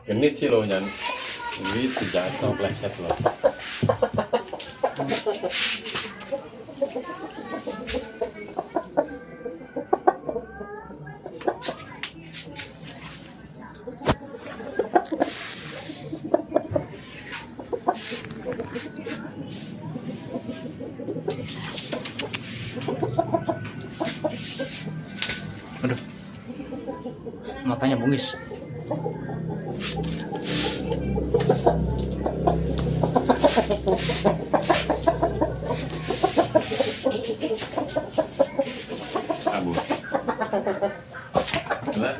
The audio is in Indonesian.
genit sih loh Nyan. Gitu jatuh pleset loh. Aduh, matanya bungis. Abu. Coba